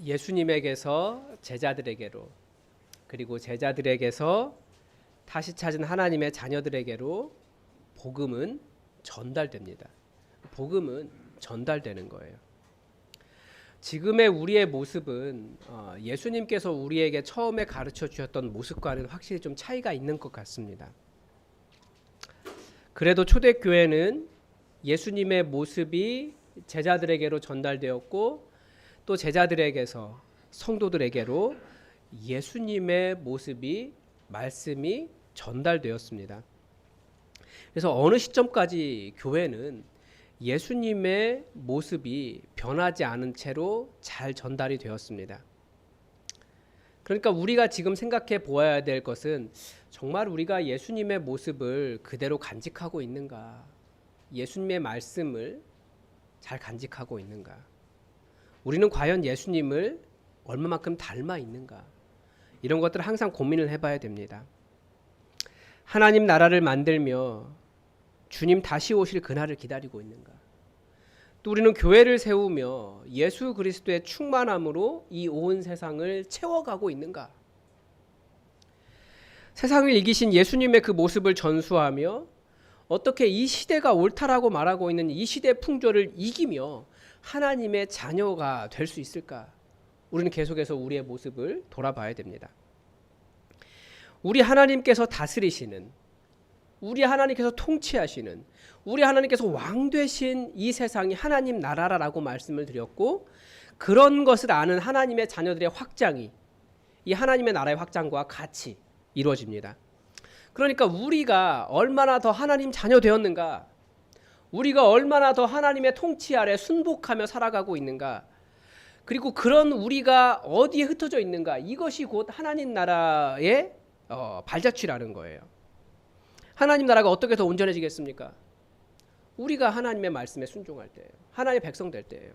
예수님에게서 제자들에게로, 그리고 제자들에게서 다시 찾은 하나님의 자녀들에게로 복음은 전달됩니다. 복음은 전달되는 거예요. 지금의 우리의 모습은 예수님께서 우리에게 처음에 가르쳐 주셨던 모습과는 확실히 좀 차이가 있는 것 같습니다. 그래도 초대교회는 예수님의 모습이 제자들에게로 전달되었고, 또 제자들에게서 성도들에게로 예수님의 모습이, 말씀이 전달되었습니다. 그래서 어느 시점까지 교회는 예수님의 모습이 변하지 않은 채로 잘 전달이 되었습니다. 그러니까 우리가 지금 생각해 보아야 될 것은, 정말 우리가 예수님의 모습을 그대로 간직하고 있는가? 예수님의 말씀을 잘 간직하고 있는가? 우리는 과연 예수님을 얼마만큼 닮아 있는가? 이런 것들을 항상 고민을 해봐야 됩니다. 하나님 나라를 만들며 주님 다시 오실 그날을 기다리고 있는가? 또 우리는 교회를 세우며 예수 그리스도의 충만함으로 이 온 세상을 채워가고 있는가? 세상을 이기신 예수님의 그 모습을 전수하며 어떻게 이 시대가 옳다라고 말하고 있는 이 시대의 풍조를 이기며 하나님의 자녀가 될 수 있을까? 우리는 계속해서 우리의 모습을 돌아봐야 됩니다. 우리 하나님께서 다스리시는, 우리 하나님께서 통치하시는, 우리 하나님께서 왕 되신 이 세상이 하나님 나라라고 말씀을 드렸고, 그런 것을 아는 하나님의 자녀들의 확장이 이 하나님의 나라의 확장과 같이 이루어집니다. 그러니까 우리가 얼마나 더 하나님 자녀 되었는가, 우리가 얼마나 더 하나님의 통치 아래 순복하며 살아가고 있는가, 그리고 그런 우리가 어디에 흩어져 있는가, 이것이 곧 하나님 나라의 발자취라는 거예요. 하나님 나라가 어떻게 더 온전해지겠습니까? 우리가 하나님의 말씀에 순종할 때예요. 하나님의 백성 될 때예요.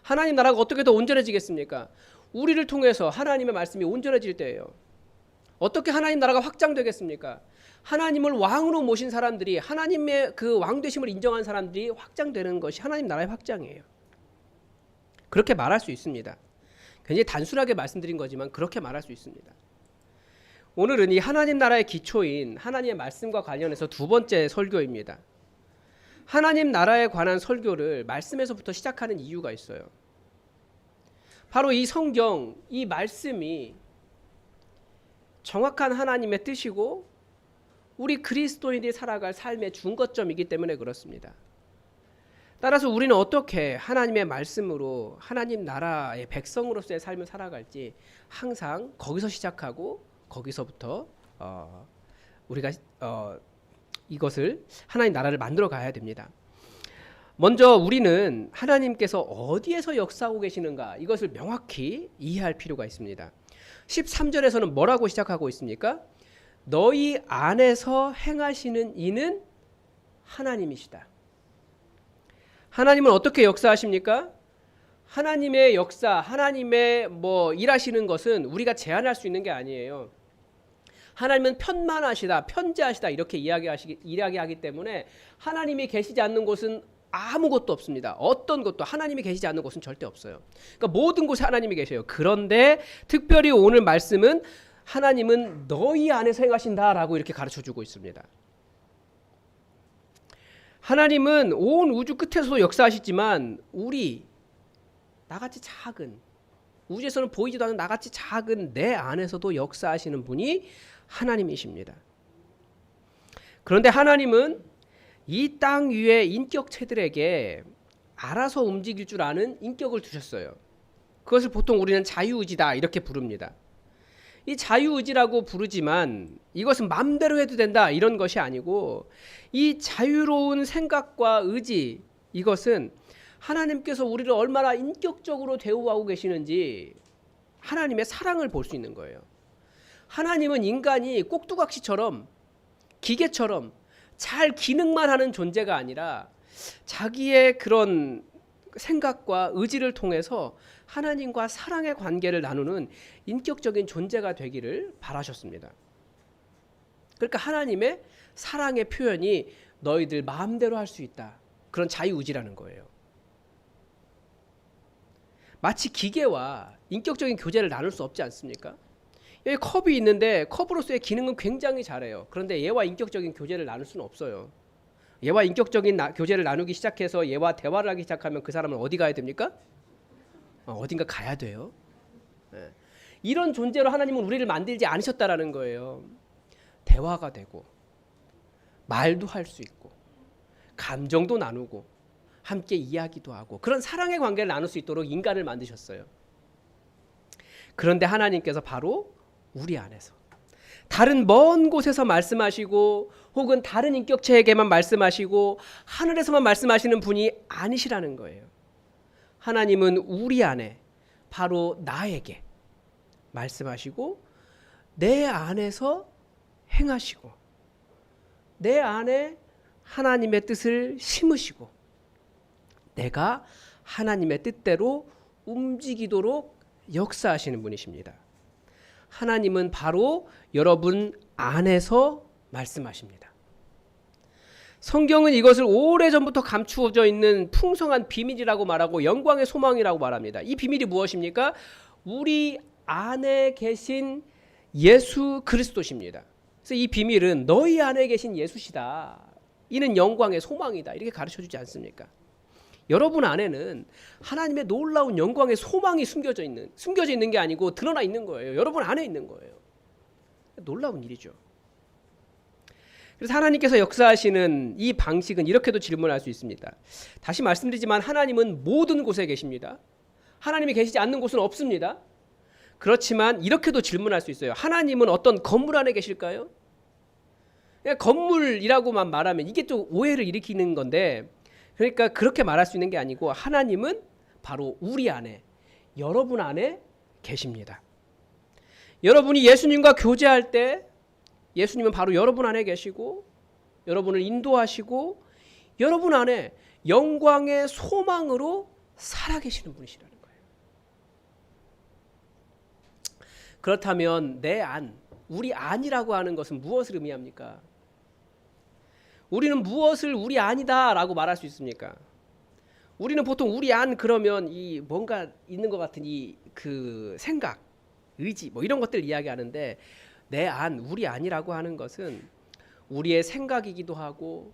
하나님 나라가 어떻게 더 온전해지겠습니까? 우리를 통해서 하나님의 말씀이 온전해질 때예요. 어떻게 하나님 나라가 확장되겠습니까? 하나님을 왕으로 모신 사람들이, 하나님의 그 왕되심을 인정한 사람들이 확장되는 것이 하나님 나라의 확장이에요. 그렇게 말할 수 있습니다. 굉장히 단순하게 말씀드린 거지만 그렇게 말할 수 있습니다. 오늘은 이 하나님 나라의 기초인 하나님의 말씀과 관련해서 두 번째 설교입니다. 하나님 나라에 관한 설교를 말씀에서부터 시작하는 이유가 있어요. 바로 이 성경, 이 말씀이 정확한 하나님의 뜻이고 우리 그리스도인들이 살아갈 삶의 중거점이기 때문에 그렇습니다. 따라서 우리는 어떻게 하나님의 말씀으로 하나님 나라의 백성으로서의 삶을 살아갈지 항상 거기서 시작하고 거기서부터 우리가 이것을 하나님 나라를 만들어 가야 됩니다. 먼저 우리는 하나님께서 어디에서 역사하고 계시는가, 이것을 명확히 이해할 필요가 있습니다. 13절에서는 뭐라고 시작하고 있습니까? 너희 안에서 행하시는 이는 하나님이시다. 하나님은 어떻게 역사하십니까? 하나님의 역사, 하나님의 일하시는 것은 우리가 제한할 수 있는 게 아니에요. 하나님은 편만하시다, 편재하시다 이렇게 이야기하기 때문에 하나님이 계시지 않는 곳은 아무것도 없습니다. 어떤 것도 하나님이 계시지 않는 곳은 절대 없어요. 그러니까 모든 곳에 하나님이 계셔요. 그런데 특별히 오늘 말씀은 하나님은 너희 안에서 행하신다라고 이렇게 가르쳐주고 있습니다. 하나님은 온 우주 끝에서도 역사하시지만 우리 나같이 작은, 우주에서는 보이지도 않는 나같이 작은 내 안에서도 역사하시는 분이 하나님이십니다. 그런데 하나님은 이 땅 위의 인격체들에게 알아서 움직일 줄 아는 인격을 두셨어요. 그것을 보통 우리는 자유의지다 이렇게 부릅니다. 이 자유의지라고 부르지만 이것은 마음대로 해도 된다 이런 것이 아니고, 이 자유로운 생각과 의지, 이것은 하나님께서 우리를 얼마나 인격적으로 대우하고 계시는지 하나님의 사랑을 볼 수 있는 거예요. 하나님은 인간이 꼭두각시처럼, 기계처럼 잘 기능만 하는 존재가 아니라 자기의 그런 생각과 의지를 통해서 하나님과 사랑의 관계를 나누는 인격적인 존재가 되기를 바라셨습니다. 그러니까 하나님의 사랑의 표현이 너희들 마음대로 할 수 있다, 그런 자유의지라는 거예요. 마치 기계와 인격적인 교제를 나눌 수 없지 않습니까? 여기 컵이 있는데 컵으로서의 기능은 굉장히 잘해요. 그런데 얘와 인격적인 교제를 나눌 수는 없어요. 얘와 인격적인 교제를 나누기 시작해서 얘와 대화를 하기 시작하면 그 사람은 어디 가야 됩니까? 어딘가 가야 돼요. 네. 이런 존재로 하나님은 우리를 만들지 않으셨다라는 거예요. 대화가 되고 말도 할 수 있고 감정도 나누고 함께 이야기도 하고 그런 사랑의 관계를 나눌 수 있도록 인간을 만드셨어요. 그런데 하나님께서 바로 우리 안에서 다른 먼 곳에서 말씀하시고 혹은 다른 인격체에게만 말씀하시고 하늘에서만 말씀하시는 분이 아니시라는 거예요. 하나님은 우리 안에 바로 나에게 말씀하시고 내 안에서 행하시고 내 안에 하나님의 뜻을 심으시고 내가 하나님의 뜻대로 움직이도록 역사하시는 분이십니다. 하나님은 바로 여러분 안에서 말씀하십니다. 성경은 이것을 오래전부터 감추어져 있는 풍성한 비밀이라고 말하고 영광의 소망이라고 말합니다. 이 비밀이 무엇입니까? 우리 안에 계신 예수 그리스도십니다. 그래서 이 비밀은 너희 안에 계신 예수시다. 이는 영광의 소망이다. 이렇게 가르쳐주지 않습니까? 여러분 안에는 하나님의 놀라운 영광의 소망이 숨겨져 있는 게 아니고 드러나 있는 거예요. 여러분 안에 있는 거예요. 놀라운 일이죠. 그래서 하나님께서 역사하시는 이 방식은 이렇게도 질문할 수 있습니다. 다시 말씀드리지만 하나님은 모든 곳에 계십니다. 하나님이 계시지 않는 곳은 없습니다. 그렇지만 이렇게도 질문할 수 있어요. 하나님은 어떤 건물 안에 계실까요? 그냥 건물이라고만 말하면 이게 또 오해를 일으키는 건데, 그러니까 그렇게 말할 수 있는 게 아니고 하나님은 바로 우리 안에, 여러분 안에 계십니다. 여러분이 예수님과 교제할 때 예수님은 바로 여러분 안에 계시고 여러분을 인도하시고 여러분 안에 영광의 소망으로 살아계시는 분이시라는 거예요. 그렇다면 내 안, 우리 안이라고 하는 것은 무엇을 의미합니까? 우리는 무엇을 우리 안이다 라고 말할 수 있습니까? 우리는 보통 우리 안 그러면 이 뭔가 있는 것 같은 이 그 생각, 의지 뭐 이런 것들 이야기하는데, 내 안, 우리 안이라고 하는 것은 우리의 생각이기도 하고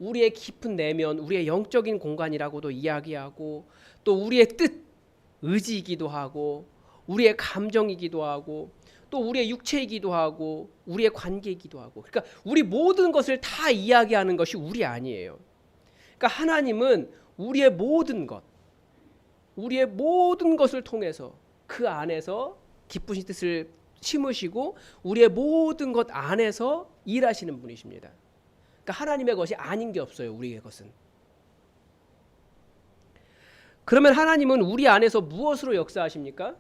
우리의 깊은 내면, 우리의 영적인 공간이라고도 이야기하고 또 우리의 뜻, 의지이기도 하고 우리의 감정이기도 하고 또 우리의 육체이기도 하고 우리의 관계이기도 하고, 그러니까 우리 모든 것을 다 이야기하는 것이 우리 안이에요. 그러니까 하나님은 우리의 모든 것, 우리의 모든 것을 통해서 그 안에서 기쁘신 뜻을 심으시고 우리의 모든 것 안에서 일하시는 분이십니다. 그러니까 하나님의 것이 아닌 게 없어요. 우리의 것은. 그러면 하나님은 우리 안에서 무엇으로 역사하십니까?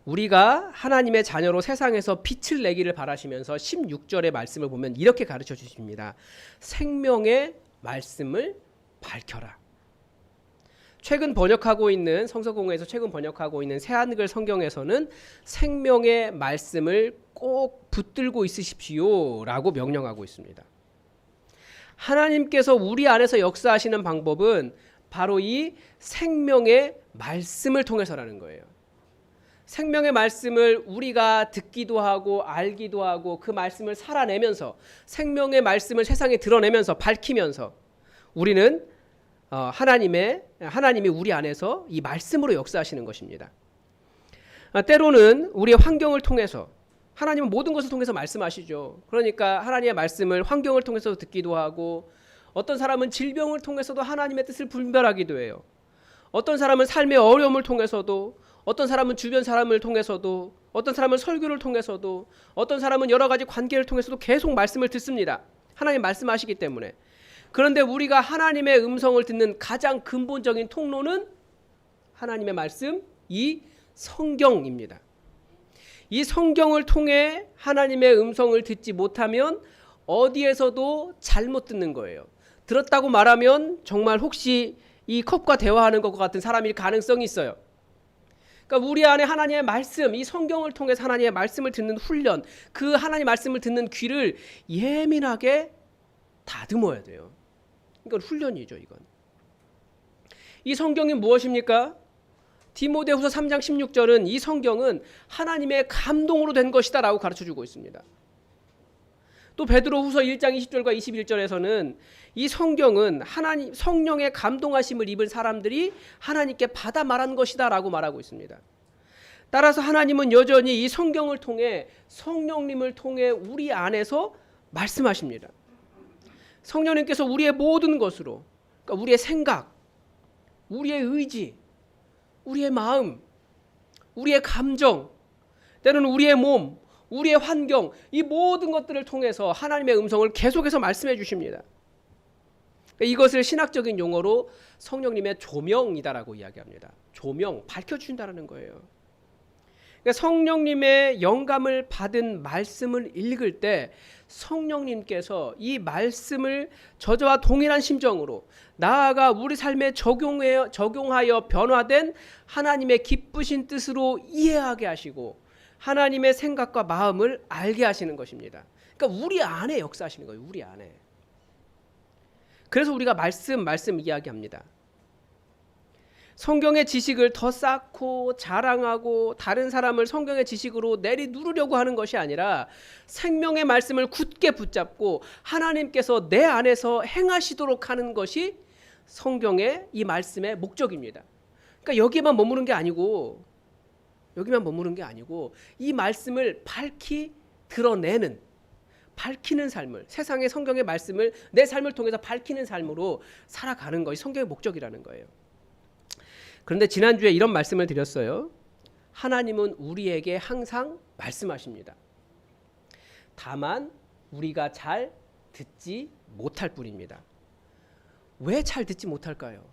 우리가 하나님의 자녀로 세상에서 빛을 내기를 바라시면서 16절의 말씀을 보면 이렇게 가르쳐 주십니다. 생명의 말씀을 밝혀라. 최근 번역하고 있는 성서공회에서 최근 번역하고 있는 새한글 성경에서는 생명의 말씀을 꼭 붙들고 있으십시오라고 명령하고 있습니다. 하나님께서 우리 안에서 역사하시는 방법은 바로 이 생명의 말씀을 통해서라는 거예요. 생명의 말씀을 우리가 듣기도 하고 알기도 하고 그 말씀을 살아내면서 생명의 말씀을 세상에 드러내면서 밝히면서 우리는 하나님이 우리 안에서 이 말씀으로 역사하시는 것입니다. 때로는 우리의 환경을 통해서, 하나님은 모든 것을 통해서 말씀하시죠. 그러니까 하나님의 말씀을 환경을 통해서 듣기도 하고, 어떤 사람은 질병을 통해서도 하나님의 뜻을 분별하기도 해요. 어떤 사람은 삶의 어려움을 통해서도, 어떤 사람은 주변 사람을 통해서도, 어떤 사람은 설교를 통해서도, 어떤 사람은 여러 가지 관계를 통해서도 계속 말씀을 듣습니다. 하나님 말씀하시기 때문에. 그런데 우리가 하나님의 음성을 듣는 가장 근본적인 통로는 하나님의 말씀, 이 성경입니다. 이 성경을 통해 하나님의 음성을 듣지 못하면 어디에서도 잘못 듣는 거예요. 들었다고 말하면 정말 혹시 이 컵과 대화하는 것과 같은 사람일 가능성이 있어요. 그러니까 우리 안에 하나님의 말씀, 이 성경을 통해서 하나님의 말씀을 듣는 훈련, 그 하나님의 말씀을 듣는 귀를 예민하게 다듬어야 돼요. 이건 훈련이죠. 이건. 이 성경이 무엇입니까? 디모데후서 3장 16절은 이 성경은 하나님의 감동으로 된 것이다 라고 가르쳐주고 있습니다. 또 베드로후서 1장 20절과 21절에서는 이 성경은 하나님 성령의 감동하심을 입은 사람들이 하나님께 받아 말한 것이다 라고 말하고 있습니다. 따라서 하나님은 여전히 이 성경을 통해 성령님을 통해 우리 안에서 말씀하십니다. 성령님께서 우리의 모든 것으로, 그러니까 우리의 생각, 우리의 의지, 우리의 마음, 우리의 감정, 때로는 우리의 몸, 우리의 환경, 이 모든 것들을 통해서 하나님의 음성을 계속해서 말씀해 주십니다. 이것을 신학적인 용어로 성령님의 조명이다라고 이야기합니다. 조명, 밝혀주신다는 거예요. 그러니까 성령님의 영감을 받은 말씀을 읽을 때 성령님께서 이 말씀을 저와 동일한 심정으로 나아가 우리 삶에 적용하여 변화된 하나님의 기쁘신 뜻으로 이해하게 하시고 하나님의 생각과 마음을 알게 하시는 것입니다. 그러니까 우리 안에 역사하시는 거예요. 우리 안에. 그래서 우리가 말씀 이야기합니다. 성경의 지식을 더 쌓고 자랑하고 다른 사람을 성경의 지식으로 내리누르려고 하는 것이 아니라 생명의 말씀을 굳게 붙잡고 하나님께서 내 안에서 행하시도록 하는 것이 성경의 이 말씀의 목적입니다. 그러니까 여기만 머무는 게 아니고 이 말씀을 밝히 드러내는, 밝히는 삶을, 세상의 성경의 말씀을 내 삶을 통해서 밝히는 삶으로 살아가는 것이 성경의 목적이라는 거예요. 그런데 지난주에 이런 말씀을 드렸어요. 하나님은 우리에게 항상 말씀하십니다. 다만 우리가 잘 듣지 못할 뿐입니다. 왜 잘 듣지 못할까요?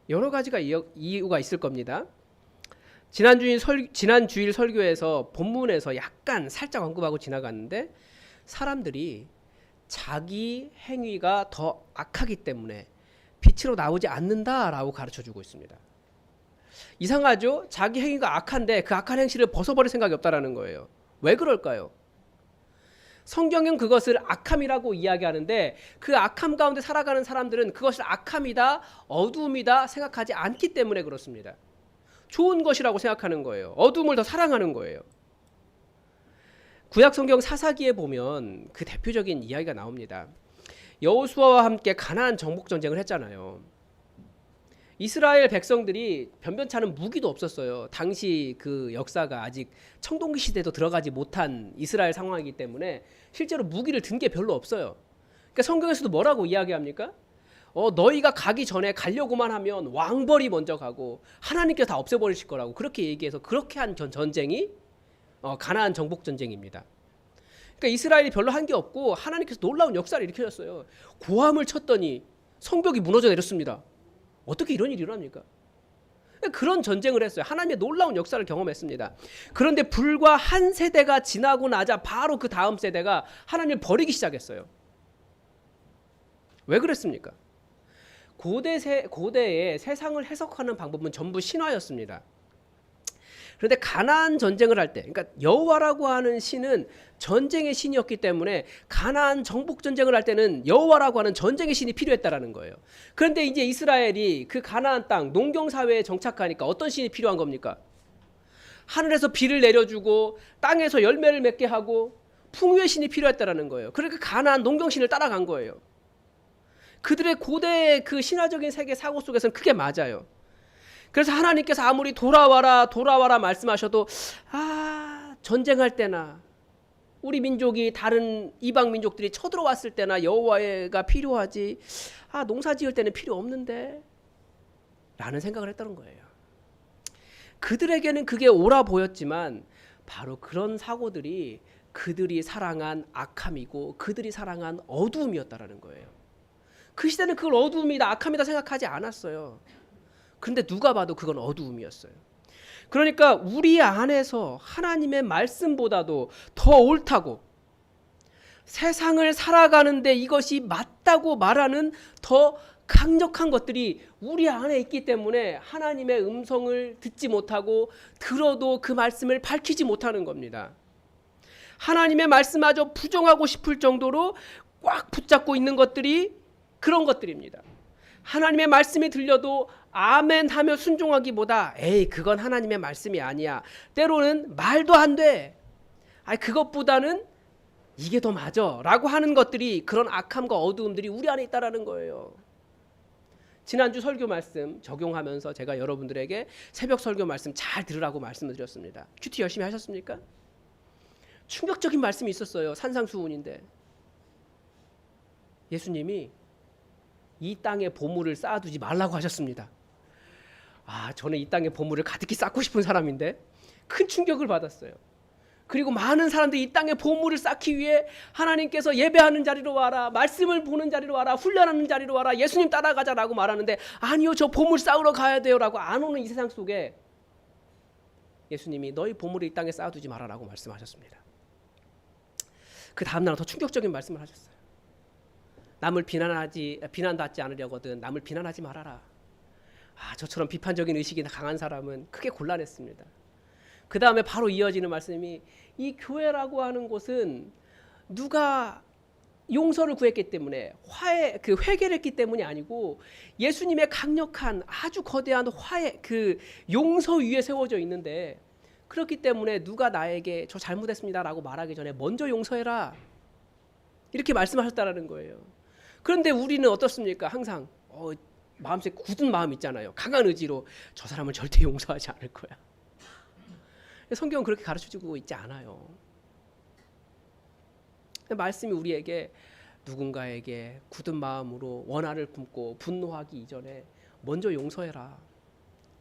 여러 가지가 이유가 있을 겁니다. 지난 주일 설교에서 본문에서 약간 살짝 언급하고 지나갔는데 사람들이 자기 행위가 더 악하기 때문에 빛으로 나오지 않는다라고 가르쳐주고 있습니다. 이상하죠? 자기 행위가 악한데 그 악한 행실을 벗어버릴 생각이 없다라는 거예요. 왜 그럴까요? 성경은 그것을 악함이라고 이야기하는데 그 악함 가운데 살아가는 사람들은 그것을 악함이다, 어두움이다 생각하지 않기 때문에 그렇습니다. 좋은 것이라고 생각하는 거예요. 어두움을 더 사랑하는 거예요. 구약 성경 사사기에 보면 그 대표적인 이야기가 나옵니다. 여호수아와 함께 가나안 정복 전쟁을 했잖아요. 이스라엘 백성들이 변변찮은 무기도 없었어요. 당시 그 역사가 아직 청동기 시대도 들어가지 못한 이스라엘 상황이기 때문에 실제로 무기를 든 게 별로 없어요. 그러니까 성경에서도 뭐라고 이야기합니까? 너희가 가기 전에 가려고만 하면 왕벌이 먼저 가고 하나님께서 다 없애버리실 거라고 그렇게 얘기해서 그렇게 한 전쟁이 가나안 정복 전쟁입니다. 그러니까 이스라엘이 별로 한 게 없고 하나님께서 놀라운 역사를 일으키셨어요. 고함을 쳤더니 성벽이 무너져 내렸습니다. 어떻게 이런 일이 일어납니까? 그런 전쟁을 했어요. 하나님의 놀라운 역사를 경험했습니다. 그런데 불과 한 세대가 지나고 나자 바로 그 다음 세대가 하나님을 버리기 시작했어요. 왜 그랬습니까? 고대의 세상을 해석하는 방법은 전부 신화였습니다. 그런데 가나안 전쟁을 할 때, 그러니까 여호와라고 하는 신은 전쟁의 신이었기 때문에 가나안 정복 전쟁을 할 때는 여호와라고 하는 전쟁의 신이 필요했다라는 거예요. 그런데 이제 이스라엘이 그 가나안 땅 농경 사회에 정착하니까 어떤 신이 필요한 겁니까? 하늘에서 비를 내려주고 땅에서 열매를 맺게 하고 풍요의 신이 필요했다라는 거예요. 그러니까 가나안 농경 신을 따라간 거예요. 그들의 고대의 그 신화적인 세계 사고 속에서는 그게 맞아요. 그래서 하나님께서 아무리 돌아와라 말씀하셔도 전쟁할 때나 우리 민족이 다른 이방 민족들이 쳐들어왔을 때나 여호와가 필요하지 농사 지을 때는 필요 없는데 라는 생각을 했다는 거예요. 그들에게는 그게 옳아 보였지만 바로 그런 사고들이 그들이 사랑한 악함이고 그들이 사랑한 어두움이었다라는 거예요. 그 시대는 그걸 어두움이다 악함이다 생각하지 않았어요. 그런데 누가 봐도 그건 어두움이었어요. 그러니까 우리 안에서 하나님의 말씀보다도 더 옳다고 세상을 살아가는데 이것이 맞다고 말하는 더 강력한 것들이 우리 안에 있기 때문에 하나님의 음성을 듣지 못하고 들어도 그 말씀을 밝히지 못하는 겁니다. 하나님의 말씀마저 부정하고 싶을 정도로 꽉 붙잡고 있는 것들이 그런 것들입니다. 하나님의 말씀이 들려도 아멘 하며 순종하기보다 에이 그건 하나님의 말씀이 아니야. 때로는 말도 안 돼. 아니 그것보다는 이게 더 맞아 라고 하는 것들이, 그런 악함과 어두움들이 우리 안에 있다라는 거예요. 지난주 설교 말씀 적용하면서 제가 여러분들에게 새벽 설교 말씀 잘 들으라고 말씀을 드렸습니다. 큐티 열심히 하셨습니까? 충격적인 말씀이 있었어요. 산상수훈인데 예수님이 이 땅에 보물을 쌓아두지 말라고 하셨습니다. 저는 이 땅에 보물을 가득히 쌓고 싶은 사람인데 큰 충격을 받았어요. 그리고 많은 사람들이 이 땅에 보물을 쌓기 위해 하나님께서 예배하는 자리로 와라, 말씀을 보는 자리로 와라, 훈련하는 자리로 와라, 예수님 따라가자라고 말하는데 아니요 저 보물 쌓으러 가야 돼요 라고 안 오는 이 세상 속에 예수님이 너희 보물을 이 땅에 쌓아두지 말아라고 말씀하셨습니다. 그 다음날 더 충격적인 말씀을 하셨어요. 남을 비난받지 않으려거든 남을 비난하지 말아라. 저처럼 비판적인 의식이 강한 사람은 크게 곤란했습니다. 그 다음에 바로 이어지는 말씀이, 이 교회라고 하는 곳은 누가 용서를 구했기 때문에 회개를 했기 때문이 아니고 예수님의 강력한 아주 거대한 용서 위에 세워져 있는데, 그렇기 때문에 누가 나에게 저 잘못했습니다라고 말하기 전에 먼저 용서해라 이렇게 말씀하셨다라는 거예요. 그런데 우리는 어떻습니까? 항상 마음속에 굳은 마음 있잖아요. 강한 의지로 저 사람을 절대 용서하지 않을 거야. 성경은 그렇게 가르쳐주고 있지 않아요. 말씀이 우리에게 누군가에게 굳은 마음으로 원한을 품고 분노하기 이전에 먼저 용서해라.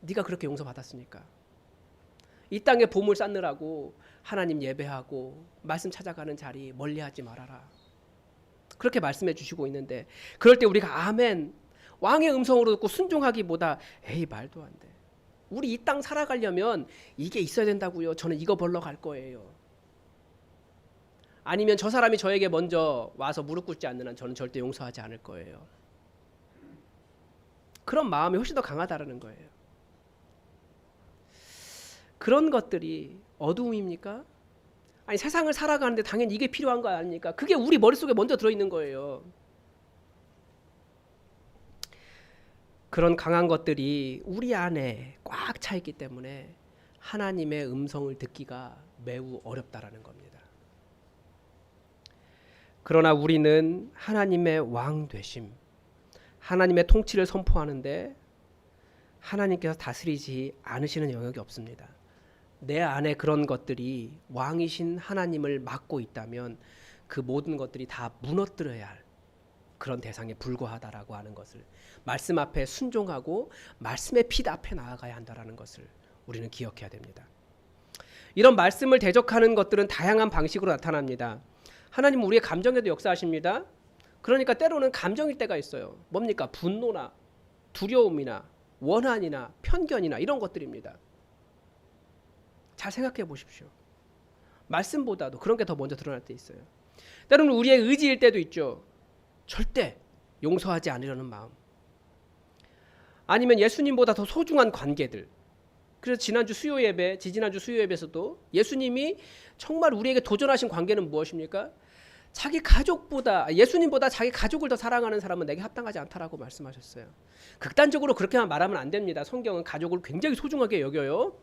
네가 그렇게 용서받았으니까. 이 땅에 보물 쌓느라고 하나님 예배하고 말씀 찾아가는 자리 멀리하지 말아라. 그렇게 말씀해 주시고 있는데, 그럴 때 우리가 아멘, 왕의 음성으로 듣고 순종하기보다 에이 말도 안 돼. 우리 이 땅 살아가려면 이게 있어야 된다고요. 저는 이거 벌러 갈 거예요. 아니면 저 사람이 저에게 먼저 와서 무릎 꿇지 않는 한 저는 절대 용서하지 않을 거예요. 그런 마음이 훨씬 더 강하다는 거예요. 그런 것들이 어두움입니까? 아니 세상을 살아가는데 당연히 이게 필요한 거 아닙니까? 그게 우리 머릿속에 먼저 들어있는 거예요. 그런 강한 것들이 우리 안에 꽉 차 있기 때문에 하나님의 음성을 듣기가 매우 어렵다라는 겁니다. 그러나 우리는 하나님의 왕 되심, 하나님의 통치를 선포하는데 하나님께서 다스리지 않으시는 영역이 없습니다. 내 안에 그런 것들이 왕이신 하나님을 막고 있다면 그 모든 것들이 다 무너뜨려야 할 그런 대상에 불과하다라고 하는 것을, 말씀 앞에 순종하고 말씀의 빛 앞에 나아가야 한다라는 것을 우리는 기억해야 됩니다. 이런 말씀을 대적하는 것들은 다양한 방식으로 나타납니다. 하나님은 우리의 감정에도 역사하십니다. 그러니까 때로는 감정일 때가 있어요. 뭡니까? 분노나 두려움이나 원한이나 편견이나 이런 것들입니다. 잘 생각해 보십시오. 말씀보다도 그런 게 더 먼저 드러날 때 있어요. 때로는 우리의 의지일 때도 있죠. 절대 용서하지 않으려는 마음. 아니면 예수님보다 더 소중한 관계들. 그래서 지지난주 수요 예배에서도 예수님이 정말 우리에게 도전하신 관계는 무엇입니까? 자기 가족보다, 예수님보다 자기 가족을 더 사랑하는 사람은 내게 합당하지 않다라고 말씀하셨어요. 극단적으로 그렇게만 말하면 안 됩니다. 성경은 가족을 굉장히 소중하게 여겨요.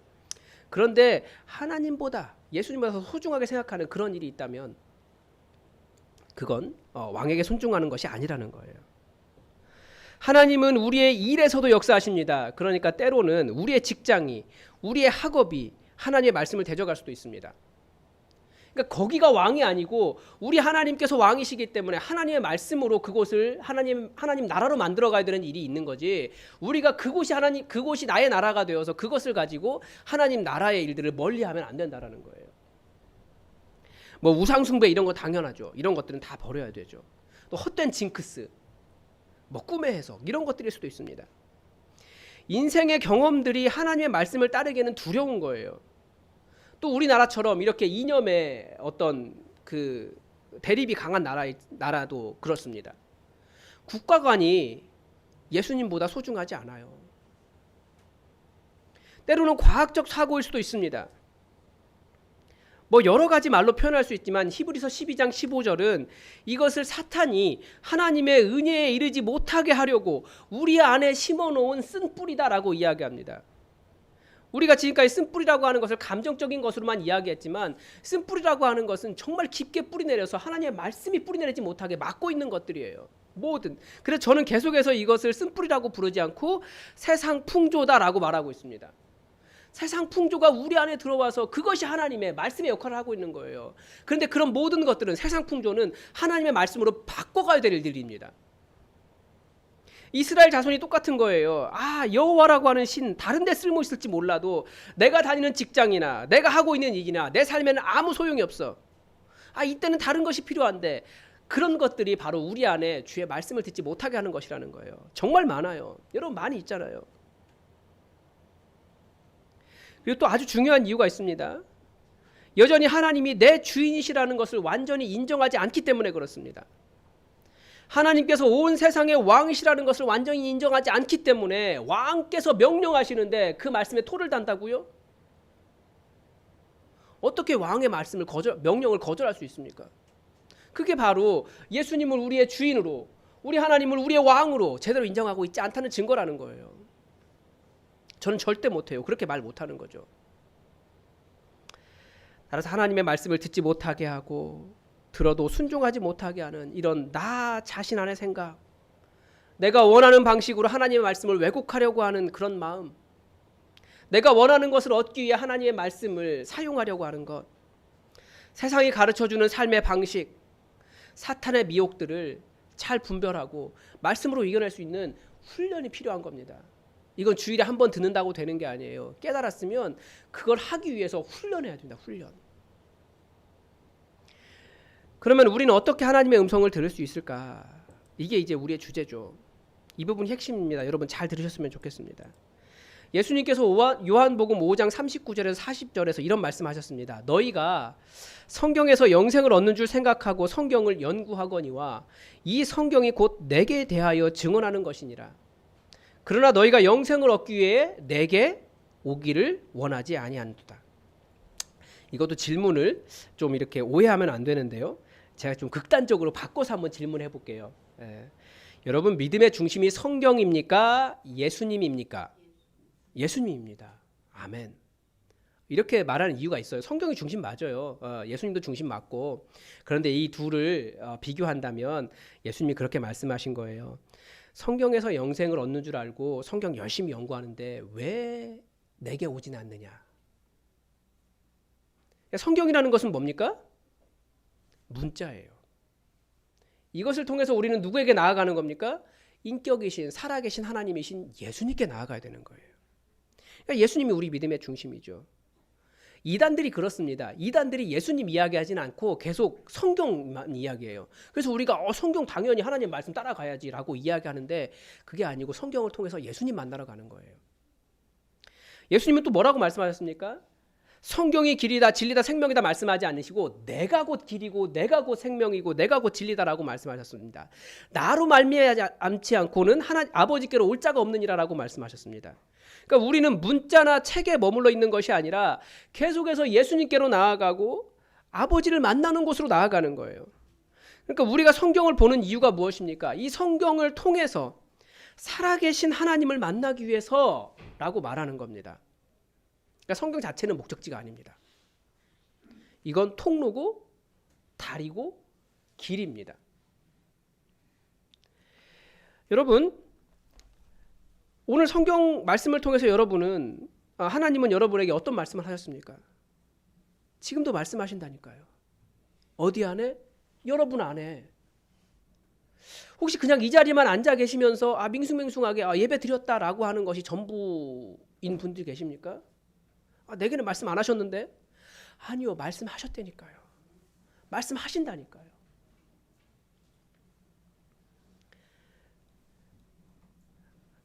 그런데 하나님보다, 예수님보다 더 소중하게 생각하는 그런 일이 있다면 그건 왕에게 순종하는 것이 아니라는 거예요. 하나님은 우리의 일에서도 역사하십니다. 그러니까 때로는 우리의 직장이, 우리의 학업이 하나님의 말씀을 대적할 수도 있습니다. 그러니까 거기가 왕이 아니고 우리 하나님께서 왕이시기 때문에 하나님의 말씀으로 그곳을 하나님 나라로 만들어 가야 되는 일이 있는 거지, 우리가 그곳이 나의 나라가 되어서 그것을 가지고 하나님 나라의 일들을 멀리하면 안 된다라는 거예요. 뭐 우상숭배 이런 거 당연하죠. 이런 것들은 다 버려야 되죠. 또 헛된 징크스, 뭐 꿈의 해석 이런 것들일 수도 있습니다. 인생의 경험들이 하나님의 말씀을 따르기에는 두려운 거예요. 또 우리나라처럼 이렇게 이념의 어떤 그 대립이 강한 나라도 그렇습니다. 국가관이 예수님보다 소중하지 않아요. 때로는 과학적 사고일 수도 있습니다. 뭐 여러 가지 말로 표현할 수 있지만 히브리서 12장 15절은 이것을 사탄이 하나님의 은혜에 이르지 못하게 하려고 우리 안에 심어놓은 쓴뿌리다라고 이야기합니다. 우리가 지금까지 쓴뿌리라고 하는 것을 감정적인 것으로만 이야기했지만 쓴뿌리라고 하는 것은 정말 깊게 뿌리내려서 하나님의 말씀이 뿌리내리지 못하게 막고 있는 것들이에요. 뭐든. 그래서 저는 계속해서 이것을 쓴뿌리라고 부르지 않고 세상 풍조다라고 말하고 있습니다. 세상 풍조가 우리 안에 들어와서 그것이 하나님의 말씀의 역할을 하고 있는 거예요. 그런데 그런 모든 것들은 세상 풍조는 하나님의 말씀으로 바꿔가야 될 일들입니다. 이스라엘 자손이 똑같은 거예요. 여호와라고 하는 신 다른 데 쓸모 있을지 몰라도 내가 다니는 직장이나 내가 하고 있는 일이나 내 삶에는 아무 소용이 없어. 이때는 다른 것이 필요한데 그런 것들이 바로 우리 안에 주의 말씀을 듣지 못하게 하는 것이라는 거예요. 정말 많아요. 여러분 많이 있잖아요. 그리고 또 아주 중요한 이유가 있습니다. 여전히 하나님이 내 주인이시라는 것을 완전히 인정하지 않기 때문에 그렇습니다. 하나님께서 온 세상의 왕이시라는 것을 완전히 인정하지 않기 때문에 왕께서 명령하시는데 그 말씀에 토를 단다고요? 어떻게 왕의 말씀을 명령을 거절할 수 있습니까? 그게 바로 예수님을 우리의 주인으로, 우리 하나님을 우리의 왕으로 제대로 인정하고 있지 않다는 증거라는 거예요. 저는 절대 못해요. 그렇게 말 못하는 거죠. 따라서 하나님의 말씀을 듣지 못하게 하고 들어도 순종하지 못하게 하는 이런 나 자신 안의 생각, 내가 원하는 방식으로 하나님의 말씀을 왜곡하려고 하는 그런 마음, 내가 원하는 것을 얻기 위해 하나님의 말씀을 사용하려고 하는 것, 세상이 가르쳐주는 삶의 방식, 사탄의 미혹들을 잘 분별하고 말씀으로 이겨낼 수 있는 훈련이 필요한 겁니다. 이건 주일에 한 번 듣는다고 되는 게 아니에요. 깨달았으면 그걸 하기 위해서 훈련해야 됩니다. 훈련. 그러면 우리는 어떻게 하나님의 음성을 들을 수 있을까? 이게 이제 우리의 주제죠. 이 부분이 핵심입니다. 여러분 잘 들으셨으면 좋겠습니다. 예수님께서 요한복음 5장 39절에서 40절에서 이런 말씀하셨습니다. 너희가 성경에서 영생을 얻는 줄 생각하고 성경을 연구하거니와 이 성경이 곧 내게 대하여 증언하는 것이니라. 그러나 너희가 영생을 얻기 위해 내게 오기를 원하지 아니한도다. 이것도 질문을 좀 이렇게 오해하면 안 되는데요. 제가 좀 극단적으로 바꿔서 한번 질문해 볼게요. 여러분 믿음의 중심이 성경입니까? 예수님입니까? 예수님입니다. 아멘. 이렇게 말하는 이유가 있어요. 성경이 중심 맞아요. 예수님도 중심 맞고. 그런데 이 둘을 비교한다면 예수님이 그렇게 말씀하신 거예요. 성경에서 영생을 얻는 줄 알고 성경 열심히 연구하는데 왜 내게 오진 않느냐? 성경이라는 것은 뭡니까? 문자예요. 이것을 통해서 우리는 누구에게 나아가는 겁니까? 인격이신 살아계신 하나님이신 예수님께 나아가야 되는 거예요. 그러니까 예수님이 우리 믿음의 중심이죠. 이단들이 그렇습니다. 이단들이 예수님 이야기하지는 않고 계속 성경만 이야기해요. 그래서 우리가 성경 당연히 하나님 말씀 따라가야지라고 이야기하는데 그게 아니고 성경을 통해서 예수님 만나러 가는 거예요. 예수님은 또 뭐라고 말씀하셨습니까? 성경이 길이다 진리다 생명이다 말씀하지 않으시고 내가 곧 길이고 내가 곧 생명이고 내가 곧 진리다라고 말씀하셨습니다. 나로 말미암지 않고는 아버지께로 올 자가 없느니라라고 말씀하셨습니다. 그러니까 우리는 문자나 책에 머물러 있는 것이 아니라 계속해서 예수님께로 나아가고 아버지를 만나는 곳으로 나아가는 거예요. 그러니까 우리가 성경을 보는 이유가 무엇입니까? 이 성경을 통해서 살아계신 하나님을 만나기 위해서라고 말하는 겁니다. 그러니까 성경 자체는 목적지가 아닙니다. 이건 통로고 다리고 길입니다. 여러분 오늘 성경 말씀을 통해서 여러분은 하나님은 여러분에게 어떤 말씀을 하셨습니까? 지금도 말씀하신다니까요. 어디 안에? 여러분 안에. 혹시 그냥 이 자리만 앉아 계시면서 밍숭맹숭하게 예배 드렸다라고 하는 것이 전부인 분들 계십니까? 내게는 말씀 안 하셨는데? 아니요, 말씀하셨다니까요. 말씀하신다니까요.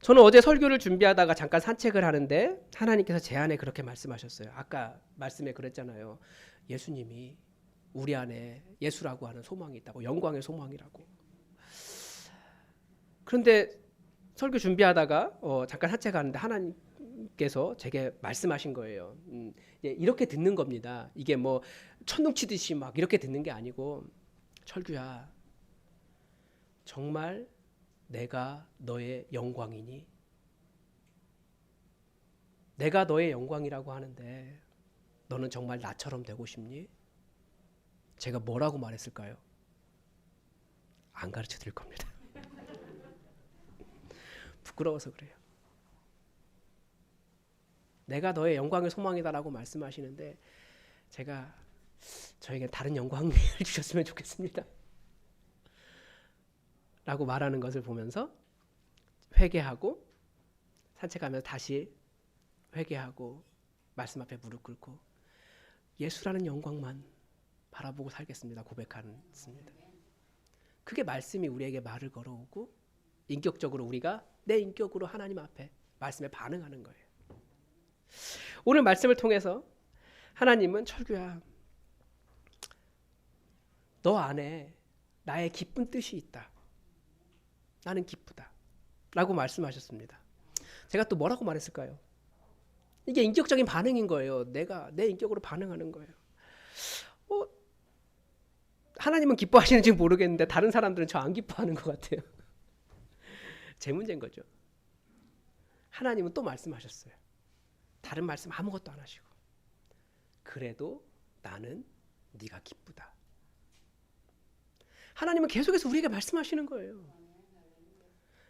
저는 어제 설교를 준비하다가 잠깐 산책을 하는데 하나님께서 제 안에 그렇게 말씀하셨어요. 아까 말씀에 그랬잖아요. 예수님이 우리 안에 예수라고 하는 소망이 있다고, 영광의 소망이라고. 그런데 설교 준비하다가 잠깐 산책하는데 하나님 하나님께서 제게 말씀하신 거예요. 이렇게 듣는 겁니다. 이게 뭐 천둥 치듯이 막 이렇게 듣는 게 아니고, 철규야, 정말 내가 너의 영광이니? 내가 너의 영광이라고 하는데 너는 정말 나처럼 되고 싶니? 제가 뭐라고 말했을까요? 안 가르쳐 드릴 겁니다. 부끄러워서 그래요. 내가 너의 영광의 소망이다라고 말씀하시는데 제가 저에게 다른 영광을 주셨으면 좋겠습니다. 라고 말하는 것을 보면서 회개하고 산책하면서 다시 회개하고 말씀 앞에 무릎 꿇고 예수라는 영광만 바라보고 살겠습니다. 고백하습니다. 그게 말씀이 우리에게 말을 걸어오고 인격적으로 우리가 내 인격으로 하나님 앞에 말씀에 반응하는 거예요. 오늘 말씀을 통해서 하나님은 철규야, 너 안에 나의 기쁜 뜻이 있다. 나는 기쁘다. 라고 말씀하셨습니다. 제가 또 뭐라고 말했을까요? 이게 인격적인 반응인 거예요. 내가 내 인격으로 반응하는 거예요. 하나님은 기뻐하시는지 모르겠는데 다른 사람들은 저 안 기뻐하는 것 같아요. 제 문제인 거죠. 하나님은 또 말씀하셨어요. 다른 말씀 아무것도 안 하시고 그래도 나는 네가 기쁘다. 하나님은 계속해서 우리에게 말씀하시는 거예요.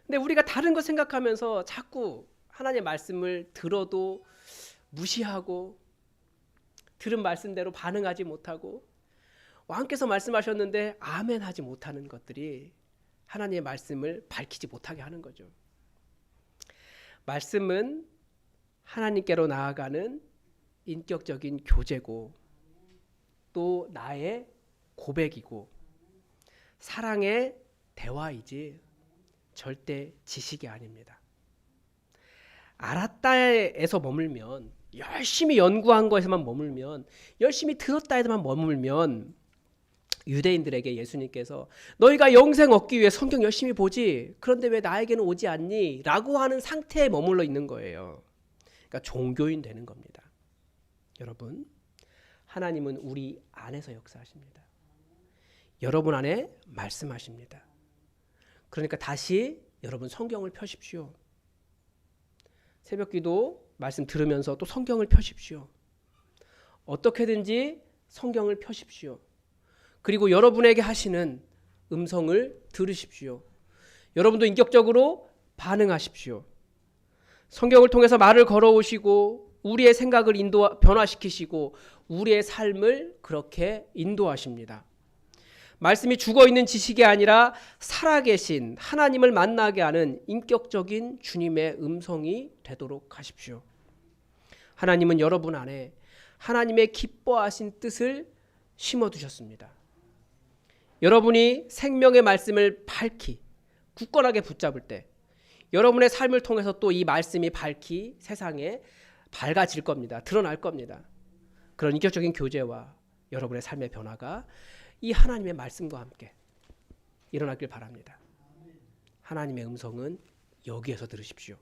근데 우리가 다른 거 생각하면서 자꾸 하나님의 말씀을 들어도 무시하고 들은 말씀대로 반응하지 못하고 왕께서 말씀하셨는데 아멘 하지 못하는 것들이 하나님의 말씀을 밝히지 못하게 하는 거죠. 말씀은 하나님께로 나아가는 인격적인 교제고 또 나의 고백이고 사랑의 대화이지 절대 지식이 아닙니다. 알았다에서 머물면, 열심히 연구한 거에서만 머물면, 열심히 들었다에만 머물면 유대인들에게 예수님께서 너희가 영생 얻기 위해 성경 열심히 보지 그런데 왜 나에게는 오지 않니? 라고 하는 상태에 머물러 있는 거예요. 그러니까 종교인 되는 겁니다. 여러분, 하나님은 우리 안에서 역사하십니다. 여러분 안에 말씀하십니다. 그러니까 다시 여러분 성경을 펴십시오. 새벽기도 말씀 들으면서 또 성경을 펴십시오. 어떻게든지 성경을 펴십시오. 그리고 여러분에게 하시는 음성을 들으십시오. 여러분도 인격적으로 반응하십시오. 성경을 통해서 말을 걸어오시고 우리의 생각을 변화시키시고 우리의 삶을 그렇게 인도하십니다. 말씀이 죽어있는 지식이 아니라 살아계신 하나님을 만나게 하는 인격적인 주님의 음성이 되도록 하십시오. 하나님은 여러분 안에 하나님의 기뻐하신 뜻을 심어두셨습니다. 여러분이 생명의 말씀을 밝히 굳건하게 붙잡을 때 여러분의 삶을 통해서 또 이 말씀이 밝히 세상에 밝아질 겁니다. 드러날 겁니다. 그런 인격적인 교제와 여러분의 삶의 변화가 이 하나님의 말씀과 함께 일어나길 바랍니다. 하나님의 음성은 여기에서 들으십시오.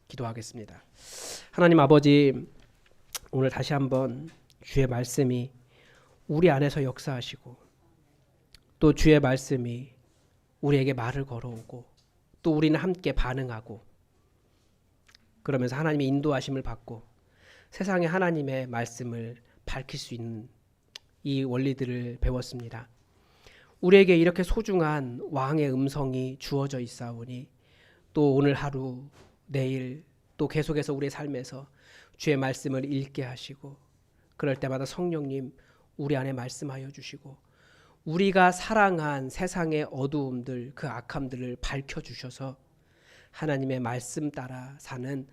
기도하겠습니다. 하나님 아버지, 오늘 다시 한번 주의 말씀이 우리 안에서 역사하시고 또 주의 말씀이 우리에게 말을 걸어오고 또 우리는 함께 반응하고 그러면서 하나님의 인도하심을 받고 세상에 하나님의 말씀을 밝힐 수 있는 이 원리들을 배웠습니다. 우리에게 이렇게 소중한 왕의 음성이 주어져 있사오니 또 오늘 하루 내일 또 계속해서 우리의 삶에서 주의 말씀을 읽게 하시고 그럴 때마다 성령님 우리 안에 말씀하여 주시고 우리가 사랑한 세상의 어두움들 그 악함들을 밝혀주셔서 하나님의 말씀 따라 사는